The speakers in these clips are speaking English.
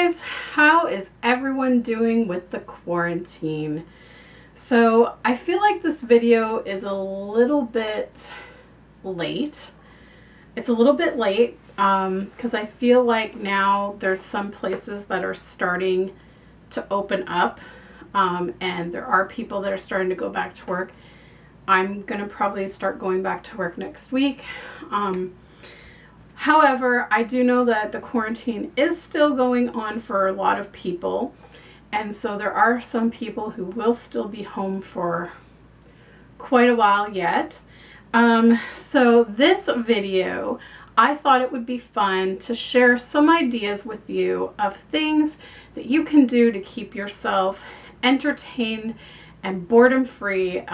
guys, how is everyone doing with the quarantine? So I feel like this video is a little bit late. It's a little bit late because I feel like now there's some places that are starting to open up and there are people that are starting to go back to work. I'm going to probably start going back to work next week. However, I do know that the quarantine is still going on for a lot of people. And so there are some people who will still be home for quite a while yet. So this video, I thought it would be fun to share some ideas with you of things that you can do to keep yourself entertained and boredom free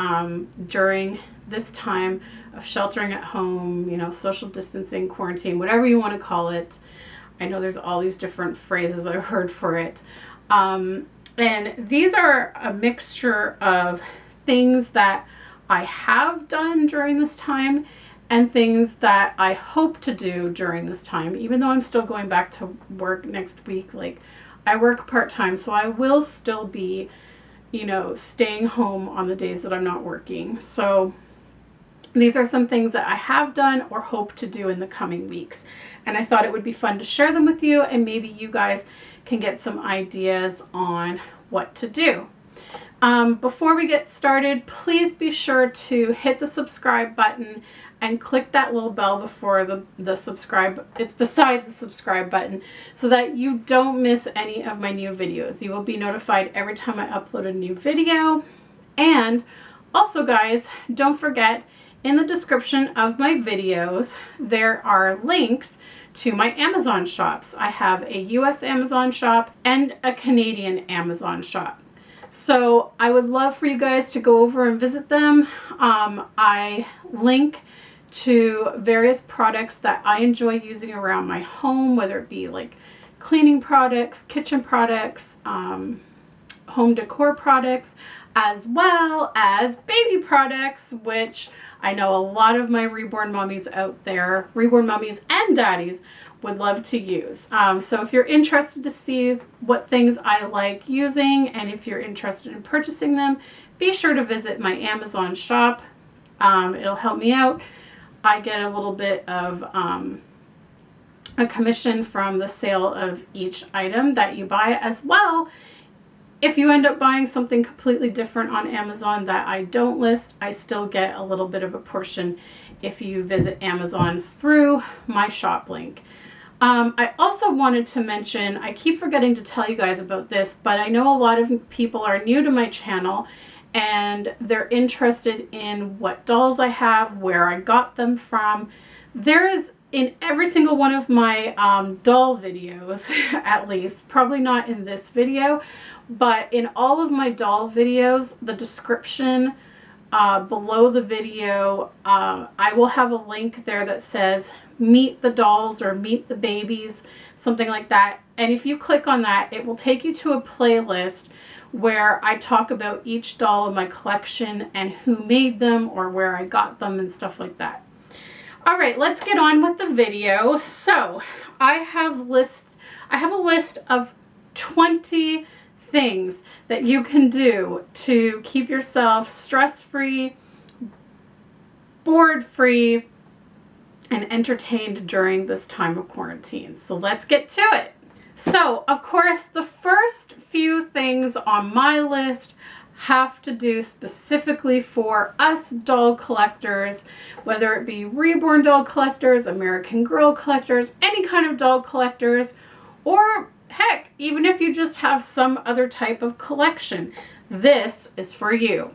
during this time of sheltering at home, you know, social distancing, quarantine, whatever you want to call it. I know there's all these different phrases I've heard for it. And these are a mixture of things that I have done during this time and things that I hope to do during this time, even though I'm still going back to work next week. Like, I work part-time, so I will still be, you know, staying home on the days that I'm not working. So these are some things that I have done or hope to do in the coming weeks. And I thought it would be fun to share them with you, and maybe you guys can get some ideas on what to do. Before we get started, please be sure to hit the subscribe button and click that little bell before the subscribe. It's beside the subscribe button so that you don't miss any of my new videos. You will be notified every time I upload a new video. And also, guys, don't forget, in the description of my videos, there are links to my Amazon shops. I have a US Amazon shop and a Canadian Amazon shop. So I would love for you guys to go over and visit them. I link to various products that I enjoy using around my home, whether it be like cleaning products, kitchen products, home decor products, as well as baby products, which I know a lot of my reborn mommies out there, reborn mommies and daddies, would love to use. So if you're interested to see what things I like using, and if you're interested in purchasing them, be sure to visit my Amazon shop. It'll help me out. I get a little bit of a commission from the sale of each item that you buy as well. If you end up buying something completely different on Amazon that I don't list, I still get a little bit of a portion if you visit Amazon through my shop link. I also wanted to mention, I keep forgetting to tell you guys about this, but I know a lot of people are new to my channel and they're interested in what dolls I have, where I got them from. There is, in every single one of my doll videos, at least, probably not in this video, but in all of my doll videos, the description below the video, I will have a link there that says meet the dolls or meet the babies, something like that. And if you click on that, it will take you to a playlist where I talk about each doll in my collection and who made them or where I got them and stuff like that. All right, let's get on with the video. So I have a list of 20 things that you can do to keep yourself stress-free, bored-free, and entertained during this time of quarantine. So let's get to it. So, of course, the first few things on my list have to do specifically for us doll collectors, whether it be reborn doll collectors, American Girl collectors, any kind of doll collectors, or heck, even if you just have some other type of collection, this is for you.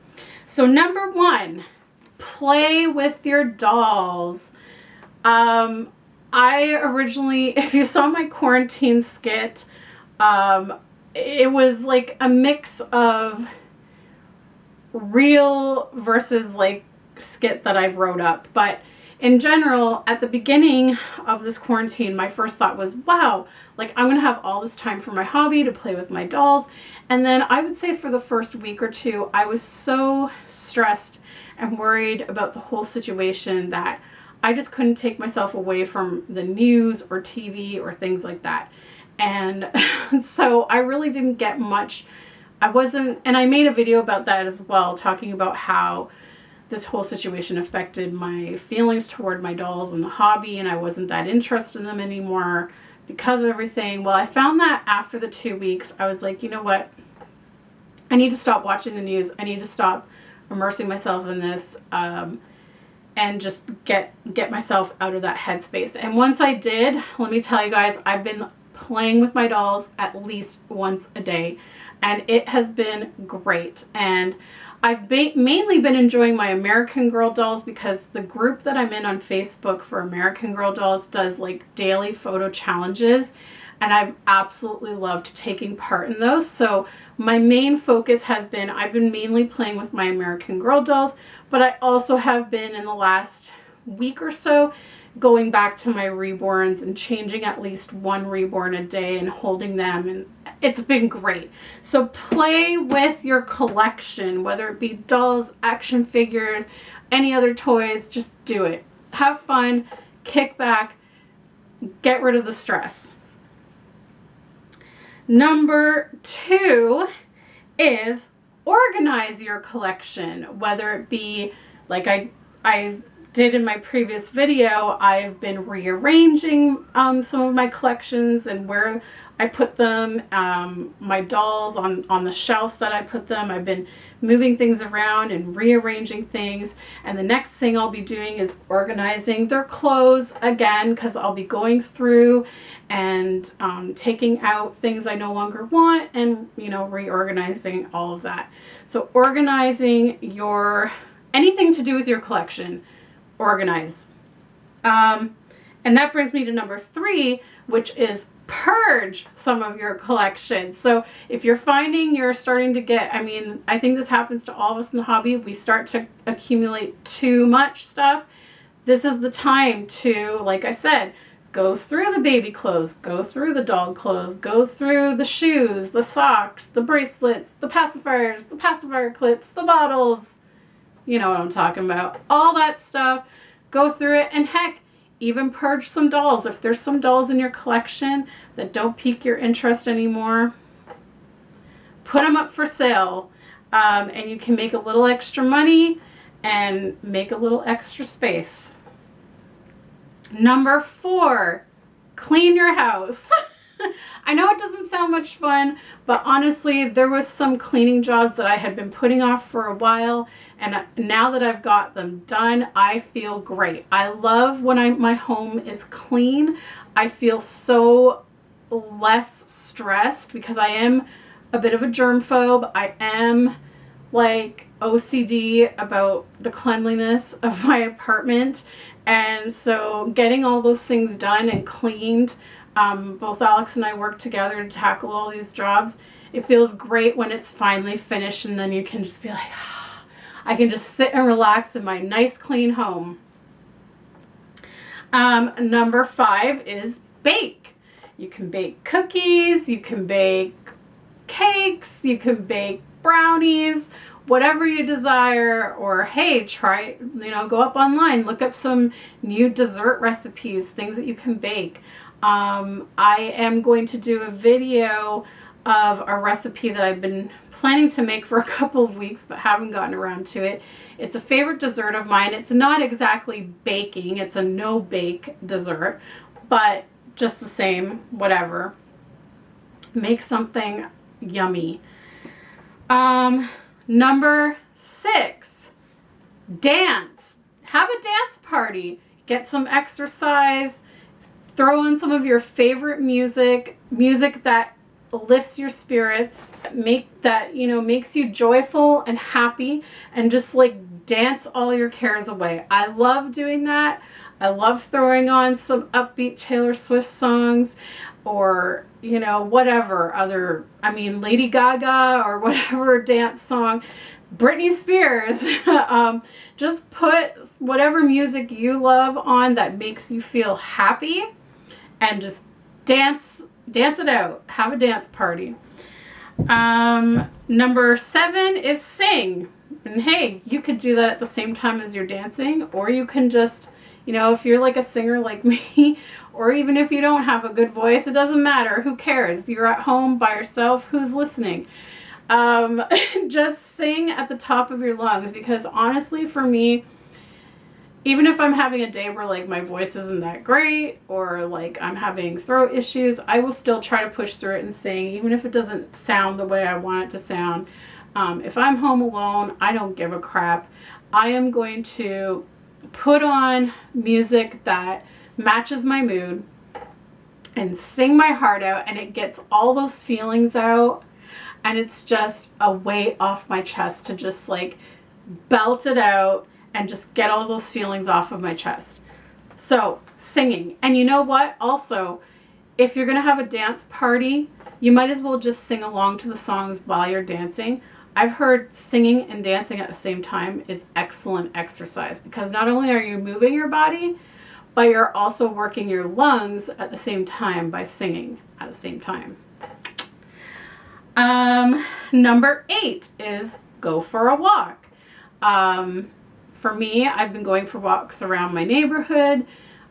So number one, play with your dolls. I originally, if you saw my quarantine skit, it was like a mix of real versus like skit that I wrote up. But in general, at the beginning of this quarantine, my first thought was, wow, like I'm going to have all this time for my hobby to play with my dolls. And then I would say for the first week or two, I was so stressed and worried about the whole situation that I just couldn't take myself away from the news or TV or things like that. And so I really didn't get much. And I made a video about that as well, talking about how this whole situation affected my feelings toward my dolls and the hobby, and I wasn't that interested in them anymore because of everything. Well, I found that after the 2 weeks, I was like, you know what? I need to stop watching the news. I need to stop immersing myself in this, and just get myself out of that headspace. And once I did, let me tell you guys, I've been playing with my dolls at least once a day, and it has been great. And I've mainly been enjoying my American Girl dolls, because the group that I'm in on Facebook for American Girl dolls does like daily photo challenges, and I've absolutely loved taking part in those. So my main focus has been, I've been mainly playing with my American Girl dolls, but I also have been, in the last week or so, going back to my reborns and changing at least one reborn a day and holding them, and it's been great. So play with your collection, whether it be dolls, action figures, any other toys, just do it. Have fun, kick back, get rid of the stress. Number 2 is organize your collection, whether it be like I did in my previous video. I've been rearranging some of my collections and where I put them, my dolls on the shelves that I put them. I've been moving things around and rearranging things, and the next thing I'll be doing is organizing their clothes again, because I'll be going through and taking out things I no longer want, and reorganizing all of that. So organizing anything to do with your collection, organize. And that brings me to number 3, which is purge some of your collection. So if you're finding you're starting to get, I think this happens to all of us in the hobby, we start to accumulate too much stuff. This is the time to, like I said, go through the baby clothes, go through the dog clothes, go through the shoes, the socks, the bracelets, the pacifiers, the pacifier clips, the bottles. You know what I'm talking about. All that stuff. Go through it, and heck, even purge some dolls. If there's some dolls in your collection that don't pique your interest anymore, put them up for sale, and you can make a little extra money and make a little extra space. Number 4, clean your house. I know it doesn't sound much fun, but honestly, there was some cleaning jobs that I had been putting off for a while, and now that I've got them done, I feel great. I love when my home is clean. I feel so less stressed, because I am a bit of a germphobe. I am like OCD about the cleanliness of my apartment, and so getting all those things done and cleaned, both Alex and I work together to tackle all these jobs. It feels great when it's finally finished, and then you can just be like, I can just sit and relax in my nice clean home. Number 5 is bake. You can bake cookies, you can bake cakes, you can bake brownies, whatever you desire. Or hey, try, go up online, look up some new dessert recipes, things that you can bake. I am going to do a video of a recipe that I've been planning to make for a couple of weeks but haven't gotten around to it. It's a favorite dessert of mine. It's not exactly baking, it's a no-bake dessert, but just the same, whatever. Make something yummy. Number 6, dance. Have a dance party. Get some exercise. Throw on some of your favorite music that lifts your spirits, makes you joyful and happy, and just like dance all your cares away. I love doing that. I love throwing on some upbeat Taylor Swift songs, or whatever other, Lady Gaga, or whatever dance song, Britney Spears. Just put whatever music you love on that makes you feel happy, and just dance it out. Have a dance party. Number 7 is sing. And hey, you could do that at the same time as you're dancing, or you can just, if you're like a singer like me, or even if you don't have a good voice, it doesn't matter. Who cares? You're at home by yourself. Who's listening? Just sing at the top of your lungs, because honestly, for me, even if I'm having a day where like my voice isn't that great, or like I'm having throat issues, I will still try to push through it and sing, even if it doesn't sound the way I want it to sound. If I'm home alone, I don't give a crap. I am going to put on music that matches my mood and sing my heart out, and it gets all those feelings out, and it's just a weight off my chest to just like belt it out and just get all those feelings off of my chest. So singing. And you know what? Also, if you're going to have a dance party, you might as well just sing along to the songs while you're dancing. I've heard singing and dancing at the same time is excellent exercise, because not only are you moving your body, but you're also working your lungs at the same time by singing at the same time. Number 8 is go for a walk. For me, I've been going for walks around my neighborhood.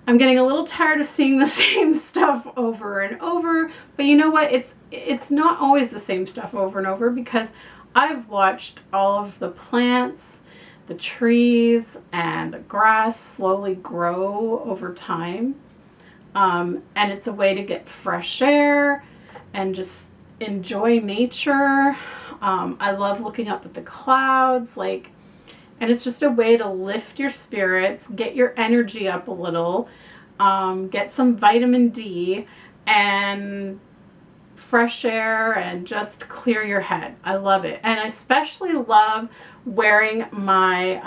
I'm getting a little tired of seeing the same stuff over and over, but you know what? It's not always the same stuff over and over, because I've watched all of the plants, the trees, and the grass slowly grow over time. And it's a way to get fresh air and just enjoy nature. I love looking up at the clouds, and it's just a way to lift your spirits, get your energy up a little, get some vitamin D and fresh air, and just clear your head. I love it. And I especially love wearing my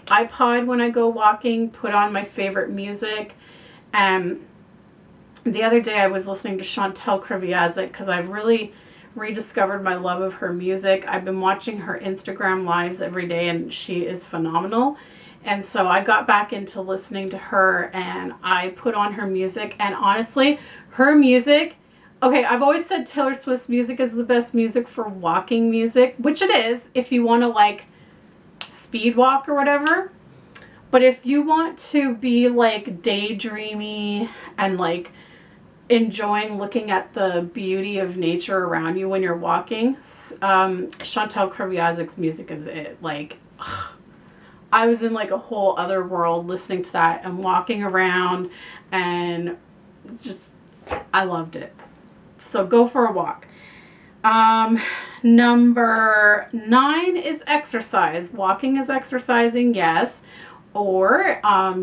iPod when I go walking, put on my favorite music. And the other day I was listening to Chantal Kreviazuk, because I've really rediscovered my love of her music. I've been watching her Instagram lives every day, and she is phenomenal. And so I got back into listening to her, and I put on her music, and honestly, her music, okay, I've always said Taylor Swift's music is the best music for walking music, which it is if you want to like speed walk or whatever. But if you want to be like daydreamy and like enjoying looking at the beauty of nature around you when you're walking, Chantal Kreviazuk's music is it. Like, I was in like a whole other world listening to that and walking around, and just, I loved it. So go for a walk. Number 9 is exercise. Walking is exercising, yes, or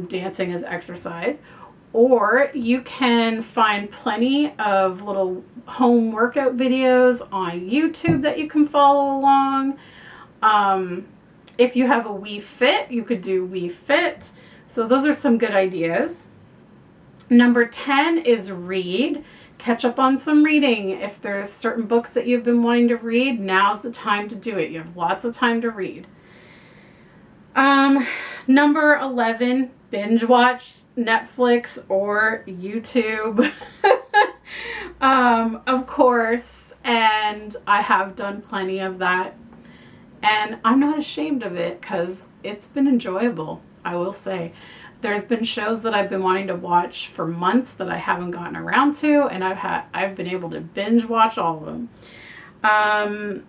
dancing is exercise. Or you can find plenty of little home workout videos on YouTube that you can follow along. If you have a Wii Fit, you could do Wii Fit. So those are some good ideas. Number 10 is read. Catch up on some reading. If there's certain books that you've been wanting to read, now's the time to do it. You have lots of time to read. Number 11, binge watch Netflix or YouTube. Of course, and I have done plenty of that, and I'm not ashamed of it, because it's been enjoyable. I will say there's been shows that I've been wanting to watch for months that I haven't gotten around to, and I've been able to binge watch all of them.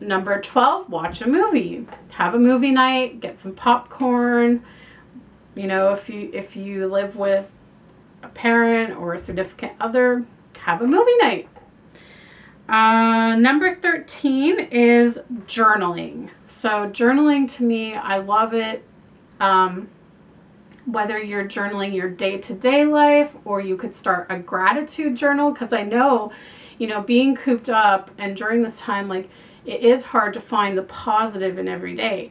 Number 12, watch a movie. Have a movie night, get some popcorn. You know, if you live with a parent or a significant other, have a movie night. Number 13 is journaling. So journaling, to me, I love it. Whether you're journaling your day-to-day life, or you could start a gratitude journal, because I know, being cooped up and during this time, like, it is hard to find the positive in every day.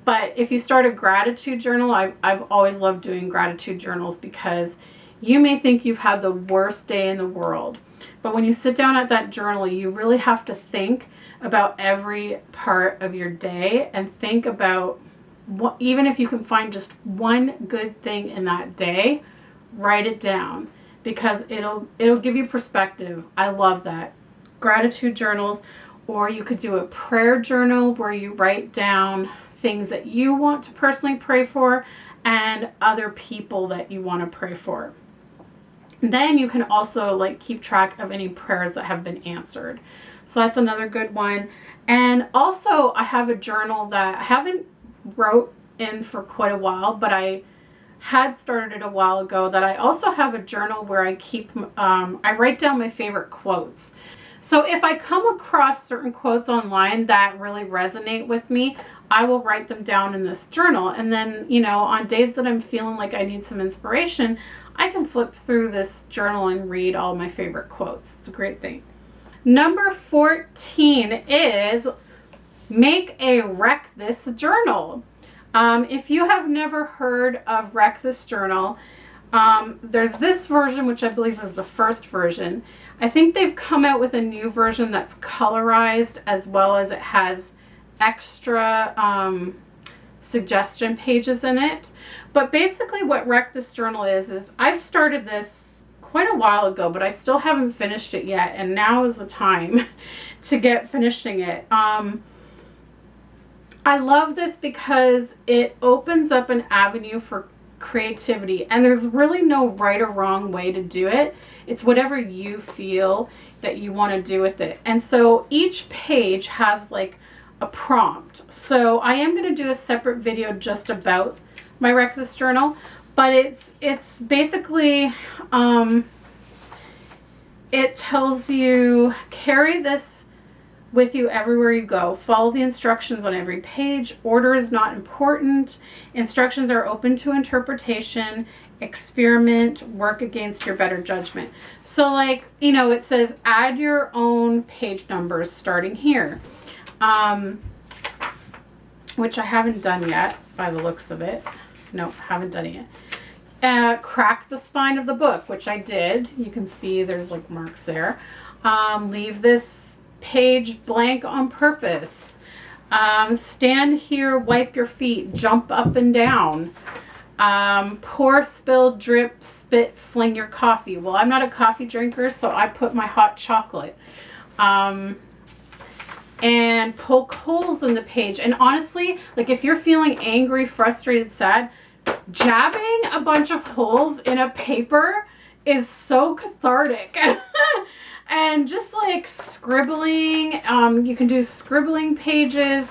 But if you start a gratitude journal, I've always loved doing gratitude journals, because you may think you've had the worst day in the world. But when you sit down at that journal, you really have to think about every part of your day, and think about what, even if you can find just one good thing in that day, write it down, because it'll give you perspective. I love that. Gratitude journals. Or you could do a prayer journal where you write down things that you want to personally pray for and other people that you want to pray for. Then you can also like keep track of any prayers that have been answered. So that's another good one. And also I have a journal that I haven't wrote in for quite a while, but I had started it a while ago, that I also have a journal where I keep, I write down my favorite quotes. So if I come across certain quotes online that really resonate with me, I will write them down in this journal. And then, you know, on days that I'm feeling like I need some inspiration, I can flip through this journal and read all my favorite quotes. It's a great thing. Number 14 is make a Wreck This journal. If you have never heard of Wreck This journal, there's this version, which I believe is the first version. I think they've come out with a new version that's colorized, as well as it has extra suggestion pages in it. But basically what Wreck This journal is I've started this quite a while ago, but I still haven't finished it yet, and now is the time to get finishing it. I love this because it opens up an avenue for creativity, and there's really no right or wrong way to do it. It's whatever you feel that you want to do with it. And so each page has like a prompt. So I am going to do a separate video just about my Wreck This journal, but it's basically it tells you carry this with you everywhere you go. Follow the instructions on every page. Order is not important. Instructions are open to interpretation. Experiment. Work against your better judgment. So like, you know, it says add your own page numbers starting here. Which I haven't done yet by the looks of it. Nope, haven't done it yet. Crack the spine of the book, which I did. You can see there's like marks there. Leave this page blank on purpose. Stand here, wipe your feet, jump up and down. Pour, spill, drip, spit, fling your coffee. Well, I'm not a coffee drinker, so I put my hot chocolate. And poke holes in the page. And honestly, like if you're feeling angry, frustrated, sad, jabbing a bunch of holes in a paper is so cathartic. And just like scribbling, you can do scribbling pages.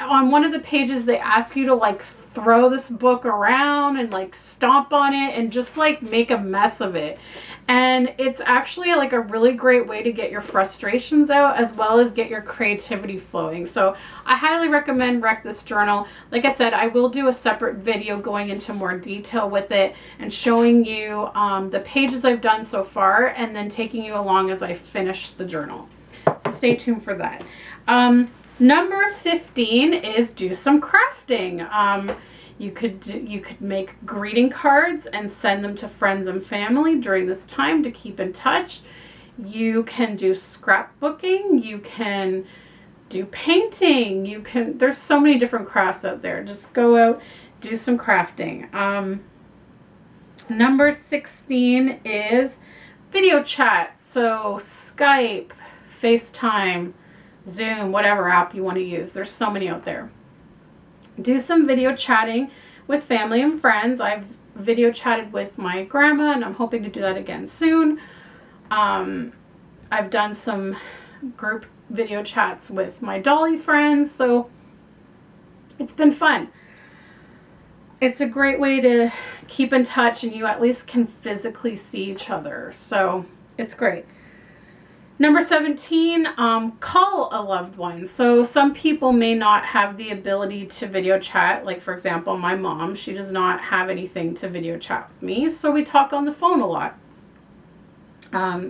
On one of the pages, they ask you to like throw this book around and like stomp on it and just like make a mess of it. And it's actually like a really great way to get your frustrations out, as well as get your creativity flowing. So I highly recommend Wreck This journal. Like I said, I will do a separate video going into more detail with it and showing you the pages I've done so far, and then taking you along as I finish the journal. So stay tuned for that. Number 15 is do some crafting. You could make greeting cards and send them to friends and family during this time to keep in touch. You can do scrapbooking. You can do painting. There's so many different crafts out there. Just go out, do some crafting. Number 16 is video chat. So Skype, FaceTime, Zoom, whatever app you want to use. There's so many out there. Do some video chatting with family and friends. I've video chatted with my grandma, and I'm hoping to do that again soon. I've done some group video chats with my Dolly friends, so it's been fun. It's a great way to keep in touch, and you at least can physically see each other, so it's great. Number 17, call a loved one. So some people may not have the ability to video chat. Like, for example, my mom, she does not have anything to video chat with me, so we talk on the phone a lot.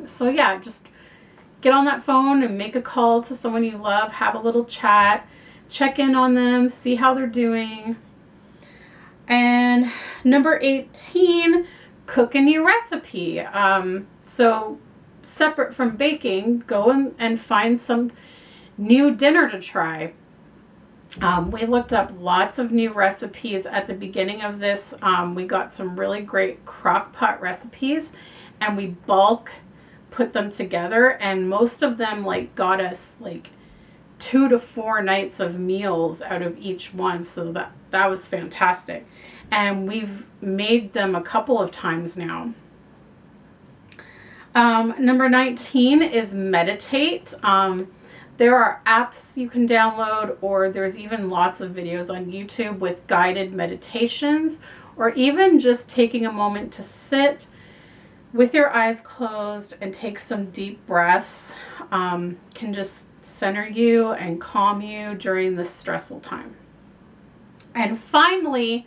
So yeah, just get on that phone and make a call to someone you love, have a little chat, check in on them, see how they're doing. And number 18, cook a new recipe. So separate from baking, go and find some new dinner to try. We looked up lots of new recipes at the beginning of this. We got some really great crock pot recipes, and we bulk put them together, and most of them like got us like 2 to 4 nights of meals out of each one. So that was fantastic. And we've made them a couple of times now. Number 19 is meditate. There are apps you can download, or there's even lots of videos on YouTube with guided meditations, or even just taking a moment to sit with your eyes closed and take some deep breaths can just center you and calm you during this stressful time. And finally,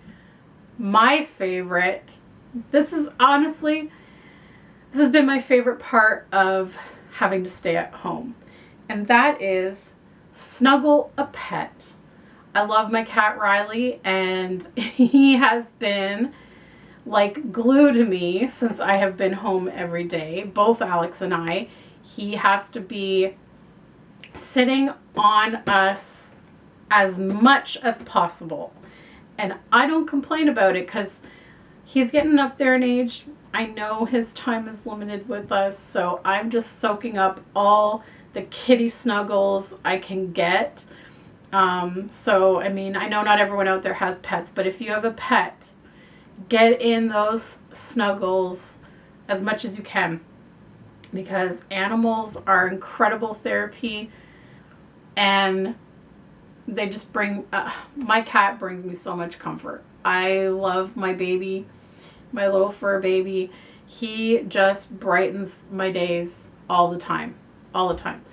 my favorite, this has been my favorite part of having to stay at home, and that is snuggle a pet. I love my cat Riley, and he has been like glue to me since I have been home every day, both Alex and I. He has to be sitting on us as much as possible. And I don't complain about it because he's getting up there in age. I know his time is limited with us, so I'm just soaking up all the kitty snuggles I can get. So, I mean, I know not everyone out there has pets, but if you have a pet, get in those snuggles as much as you can, because animals are incredible therapy, and they just bring, my cat brings me so much comfort. I love my baby, my little fur baby. He just brightens my days all the time, all the time.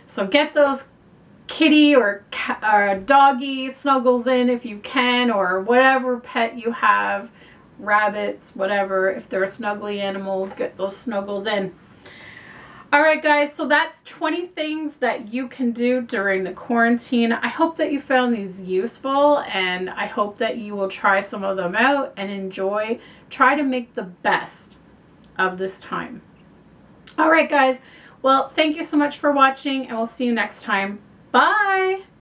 So get those kitty or doggy snuggles in if you can, or whatever pet you have, rabbits, whatever. If they're a snuggly animal, get those snuggles in. All right, guys, so that's 20 things that you can do during the quarantine. I hope that you found these useful, and I hope that you will try some of them out and enjoy. Try to make the best of this time. All right, guys. Well, thank you so much for watching, and we'll see you next time. Bye!